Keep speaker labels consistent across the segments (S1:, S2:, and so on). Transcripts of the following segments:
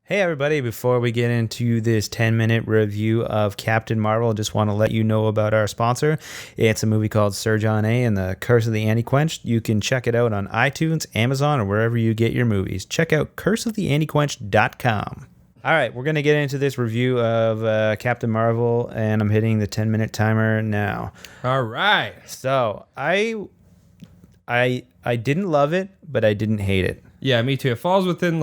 S1: Hey everybody, before we get into this 10-minute review of Captain Marvel, I just want to let you know about our sponsor. It's a movie called Sir John A. and the Curse of the Anti-Quenched. You can check it out on iTunes, Amazon, or wherever you get your movies. Check out curseoftheantiquenched.com. All right, we're going to get into this review of Captain Marvel, and I'm hitting the 10-minute timer now.
S2: All right.
S1: So, I didn't love it, but I didn't hate it.
S2: Yeah, me too. It falls within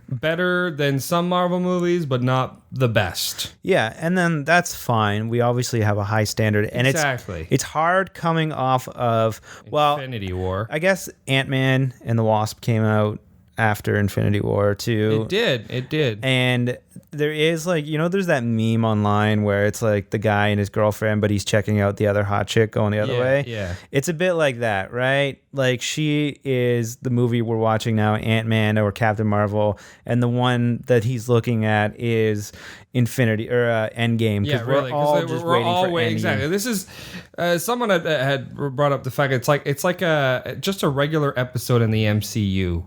S2: better than some Marvel movies, but not the best.
S1: Yeah, and then that's fine. We obviously have a high standard, and
S2: Exactly.
S1: it's hard coming off of
S2: Infinity War.
S1: I guess Ant-Man and the Wasp came out after Infinity War too.
S2: It did.
S1: And there is there's that meme online where it's like the guy and his girlfriend, but he's checking out the other hot chick going the other way.
S2: Yeah.
S1: It's a bit like that, right? Like she is the movie we're watching now, Ant-Man or Captain Marvel, and the one that he's looking at is Infinity or Endgame.
S2: Yeah,
S1: we're
S2: really.
S1: all just waiting for Endgame.
S2: Exactly. This is someone had brought up the fact it's like just a regular episode in the MCU.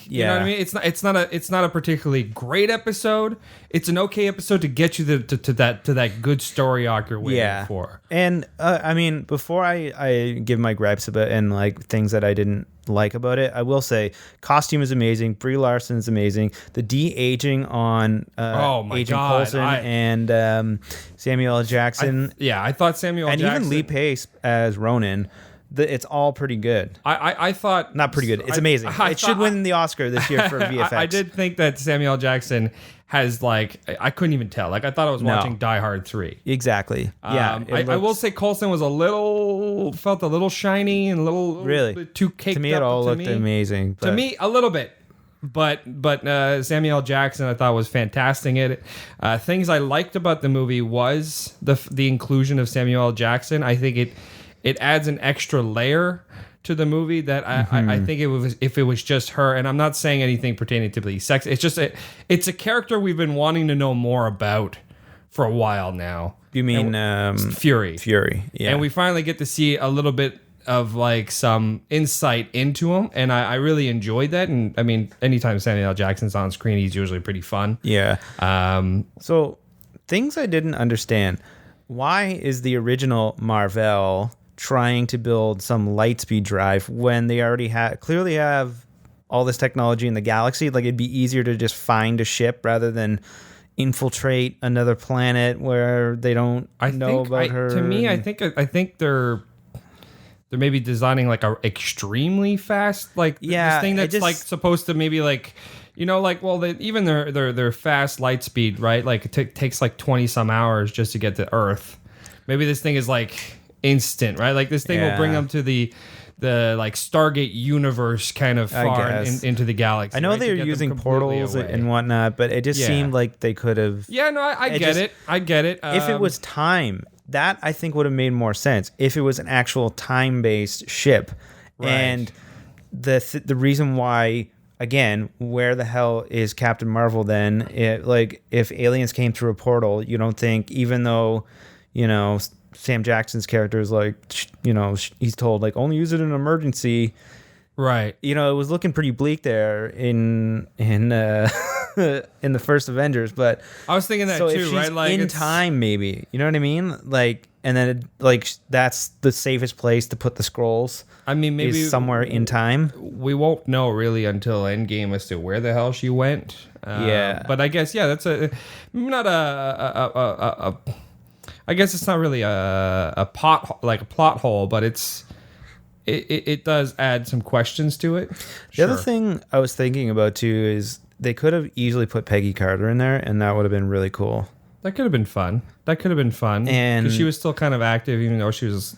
S2: You know what I mean? It's not a particularly great episode. It's an okay episode to get you to that good story arc you're waiting for.
S1: And I mean, before I give my gripes about and things that I didn't like about it, I will say costume is amazing. Brie Larson is amazing. The de-aging on Agent Coulson and Samuel L. Jackson.
S2: I thought Samuel L. Jackson
S1: and even Lee Pace as Ronan. It's all pretty good.
S2: I thought...
S1: Not pretty good. It's amazing. It should win the Oscar this year for VFX.
S2: I did think that Samuel L. Jackson has I couldn't even tell. I thought I was watching Die Hard 3.
S1: Exactly. Yeah.
S2: I will say Coulson was felt a little shiny and a little bit too caked up.
S1: To me, it all looked amazing.
S2: To me, a little bit. But Samuel L. Jackson I thought was fantastic in it. Things I liked about the movie was the inclusion of Samuel L. Jackson. I think it adds an extra layer to the movie that I think if it was just her, and I'm not saying anything pertaining to the sex. It's just it's a character we've been wanting to know more about for a while now.
S1: You mean
S2: Fury?
S1: Fury, yeah.
S2: And we finally get to see a little bit of some insight into him, and I really enjoyed that. And I mean, anytime Samuel L. Jackson's on screen, he's usually pretty fun.
S1: Yeah. So things I didn't understand. Why is the original Marvel trying to build some lightspeed drive when they already clearly have all this technology in the galaxy? It'd be easier to just find a ship rather than infiltrate another planet where they don't know about her.
S2: To me, I think they're maybe designing a extremely fast this thing that's supposed to maybe even their fast light speed, right? It takes 20 some hours just to get to Earth. Maybe this thing is instant, right? This thing will bring them to the Stargate universe kind of far into the galaxy.
S1: I know they're using portals and whatnot, but it just seemed like they could have.
S2: Yeah, no, I get it.
S1: If it was time, that I think would have made more sense. If it was an actual time-based ship,
S2: right.
S1: And the reason why. Again, where the hell is Captain Marvel then? If aliens came through a portal, you don't think, even though, Sam Jackson's character is he's told only use it in an emergency.
S2: Right.
S1: It was looking pretty bleak there in in the first Avengers, but
S2: I was thinking that
S1: so
S2: too,
S1: if she's
S2: right?
S1: In time, maybe. You know what I mean? And then that's the safest place to put the scrolls.
S2: I mean, maybe
S1: is somewhere in time.
S2: We won't know really until Endgame as to where the hell she went. But I guess that's I guess it's not really a plot hole, but it does add some questions to it.
S1: The other thing I was thinking about too is they could have easily put Peggy Carter in there, and that would have been really cool.
S2: That could have been fun. And she was still kind of active, even though she was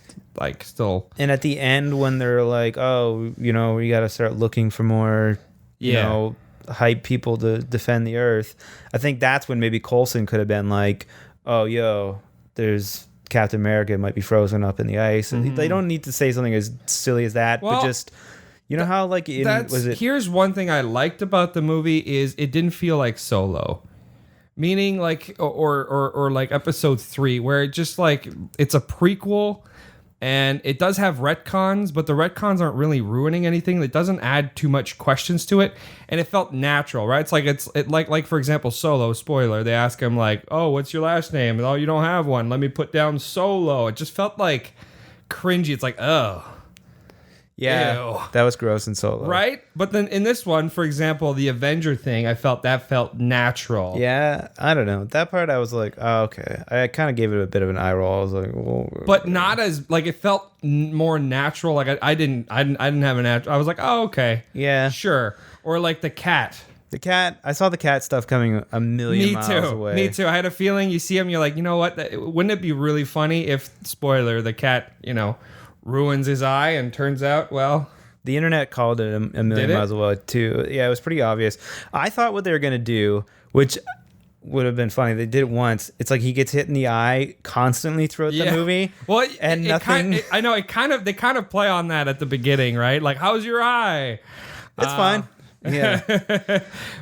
S2: still.
S1: And at the end, when they're we got to start looking for more, hype people to defend the Earth. I think that's when maybe Coulson could have been there's Captain America might be frozen up in the ice. And they don't need to say something as silly as that, but just how
S2: here's one thing I liked about the movie is it didn't feel like Solo. Meaning or episode 3 where it just it's a prequel And it does have retcons, but the retcons aren't really ruining anything. It doesn't add too much questions to it, and it felt natural, right? It's like for example, Solo. Spoiler: they ask him like, "Oh, what's your last name?" "Oh, you don't have one. Let me put down Solo." It just felt like cringy. It's like, oh.
S1: Yeah,
S2: ew.
S1: That was gross in Solo.
S2: Right? But then in this one, for example, the Avenger thing, I felt natural.
S1: Yeah, I don't know. That part I was like, oh, okay. I kind of gave it a bit of an eye roll. I was like, well,
S2: but not as like it felt more natural. Like I didn't have a natural. I was like, oh, okay.
S1: Yeah.
S2: Sure. Or like the cat.
S1: The cat, I saw the cat stuff coming a million miles away.
S2: Me too. I had a feeling you see him, you're like, you know what? Wouldn't it be really funny if, spoiler, the cat, ruins his eye and turns out, well...
S1: The internet called it a million miles away, too. Yeah, it was pretty obvious. I thought what they were going to do, which would have been funny, they did it once. It's like he gets hit in the eye constantly throughout the movie.
S2: Well,
S1: and nothing...
S2: I know, they kind of play on that at the beginning, right? Like, how's your eye?
S1: It's fine. Yeah.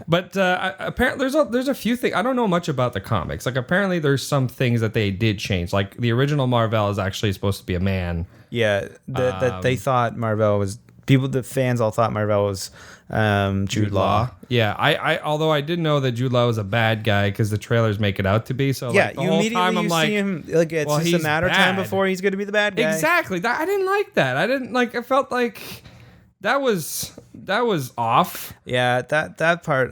S2: But apparently there's a few things. I don't know much about the comics. Like, apparently there's some things that they did change. Like, the original Mar-Vell is actually supposed to be a man.
S1: Yeah, that they thought Mar-Vell was... The fans all thought Mar-Vell was Jude Law.
S2: Yeah, I although I did know that Jude Law was a bad guy because the trailers make it out to be. So
S1: yeah,
S2: like, the whole time I'm like,
S1: see him, like it's just a matter of time before he's going to be the bad guy.
S2: Exactly. I didn't like that. I didn't like. I felt like that was off.
S1: Yeah, that part.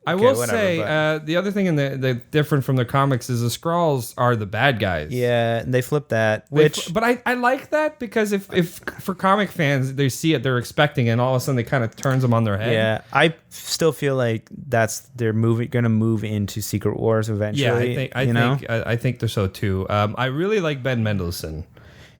S2: I will say the other thing in the different from the comics is the Skrulls are the bad guys.
S1: Yeah, and they flip that.
S2: But I like that because if for comic fans they see it, they're expecting it, and all of a sudden they kind of turns them on their head.
S1: Yeah, I still feel like they're going to move into Secret Wars eventually.
S2: Yeah, I think they're so too. I really like Ben Mendelsohn.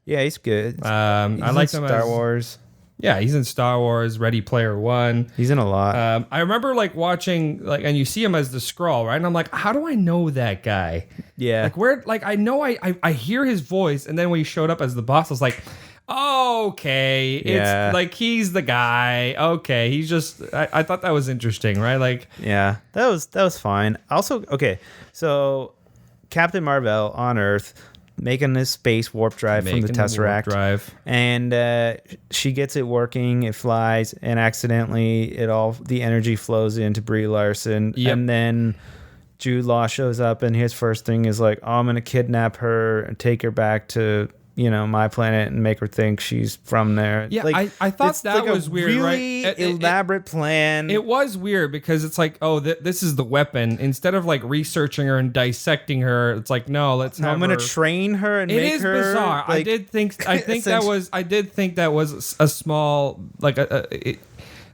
S1: Yeah, he's good.
S2: I like him
S1: Star Wars.
S2: Yeah, he's in Star Wars, Ready Player One.
S1: He's in a lot.
S2: I remember like watching and you see him as the Skrull, right? And I'm like, how do I know that guy?
S1: Yeah.
S2: Like where? Like I know I hear his voice, and then when he showed up as the boss, I was like, okay, it's like he's the guy. Okay, he's just. I thought that was interesting, right? Like
S1: yeah, that was fine. Also, okay, so Captain Mar-Vell on Earth. Making this space warp drive from the Tesseract, and she gets it working. It flies, and accidentally, the energy flows into Brie Larson, and then Jude Law shows up, and his first thing is like, "Oh, I'm gonna kidnap her and take her back to my planet and make her think she's from there."
S2: Yeah,
S1: like,
S2: I thought that was weird,
S1: really
S2: right?
S1: Elaborate plan.
S2: It was weird because it's like, oh, this is the weapon. Instead of like researching her and dissecting her, it's like, no, let's have
S1: I'm gonna train her and make her.
S2: It is bizarre.
S1: Like,
S2: I did think that was a small like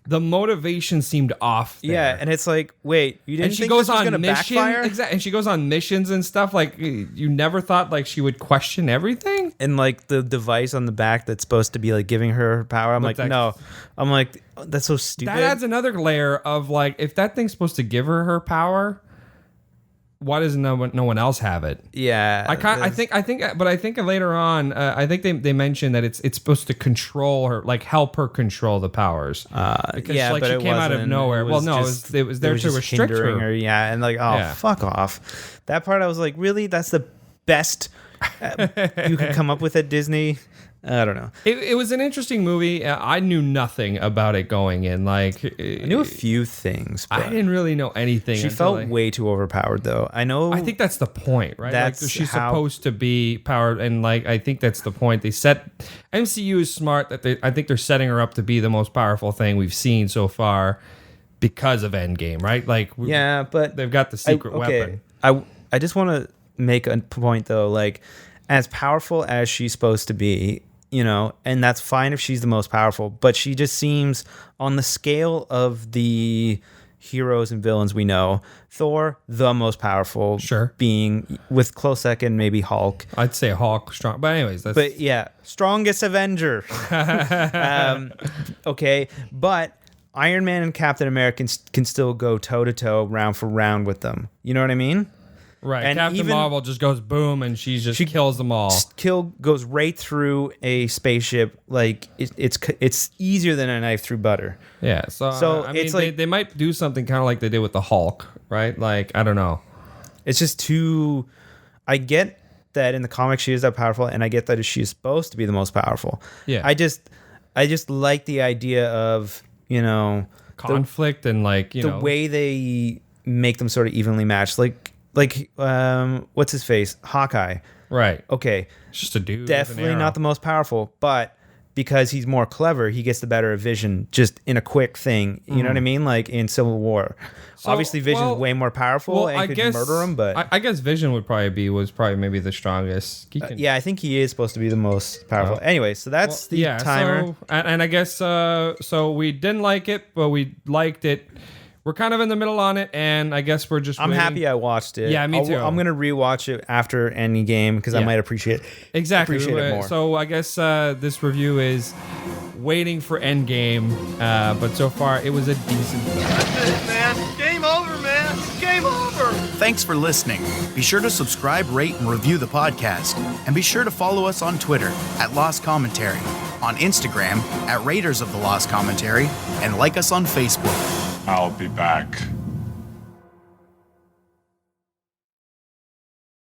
S2: the motivation seemed off there.
S1: Yeah, and it's like, wait, you didn't
S2: and she
S1: think
S2: goes
S1: this was
S2: on
S1: gonna
S2: mission,
S1: backfire?
S2: exactly, and she goes on missions and stuff. Like, you never thought like she would question everything.
S1: And like the device on the back that's supposed to be like giving her power, I'm like, no. I'm like, that's so stupid.
S2: That adds another layer of like, if that thing's supposed to give her power, why does no one else have it?
S1: Yeah,
S2: I think later on, I think they mentioned that it's supposed to control her, like help her control the powers. Because
S1: yeah,
S2: like
S1: but
S2: she came out of nowhere. It was there to restrict her.
S1: Yeah, and like, fuck off. That part, I was like, really? That's the best you could come up with at Disney? I don't know.
S2: It was an interesting movie. I knew nothing about it going in. Like,
S1: I knew a few things. But
S2: I didn't really know anything.
S1: She felt way too overpowered, though. I think
S2: that's the point, right?
S1: That's
S2: like, she's supposed to be powered, and like I think that's the point. MCU is smart that I think they're setting her up to be the most powerful thing we've seen so far because of Endgame, right? Like,
S1: yeah, but
S2: they've got the secret weapon.
S1: I just want to make a point though, like, as powerful as she's supposed to be, and that's fine if she's the most powerful, but she just seems, on the scale of the heroes and villains we know, Thor, the most powerful being, with close second, maybe Hulk.
S2: I'd say Hulk strong, but anyways,
S1: but yeah, strongest Avenger. Okay, but Iron Man and Captain America can still go toe to toe, round for round with them. You know what I mean?
S2: Right, and Captain Marvel just goes boom, and she kills them all.
S1: Goes right through a spaceship like it's easier than a knife through butter.
S2: Yeah, so I mean, they might do something kind of like they did with the Hulk, right? Like, I don't know.
S1: It's just too. I get that in the comics she is that powerful, and I get that she's supposed to be the most powerful.
S2: Yeah.
S1: I just like the idea of, you know,
S2: conflict and like, you
S1: the
S2: know,
S1: way they make them sort of evenly matched. Like what's his face? Hawkeye.
S2: right.
S1: Okay.
S2: It's just a dude. with an
S1: Definitely
S2: arrow.
S1: not the most powerful, but because he's more clever, he gets the better vision just in a quick thing. You know what I mean? Like in Civil War.
S2: So,
S1: Obviously, Vision's way more powerful and could murder him, but
S2: I guess Vision was probably maybe the strongest. He can,
S1: yeah, I think he is supposed to be the most powerful. Anyway, so that's the timer.
S2: So, and I guess so we didn't like it, but we liked it. We're kind of in the middle on it, and I guess we're just.
S1: I'm
S2: waiting.
S1: happy I watched it.
S2: Yeah, me too.
S1: I'm gonna rewatch it after Endgame because I might appreciate
S2: Exactly.
S1: it more.
S2: So I guess this review is waiting for Endgame, but so far it was a decent film.
S3: That's it, man. Game over, man. Game over.
S4: Thanks for listening. Be sure to subscribe, rate, and review the podcast. And be sure to follow us on Twitter at Lost Commentary, on Instagram at Raiders of the Lost Commentary, and like us on Facebook.
S5: I'll be back.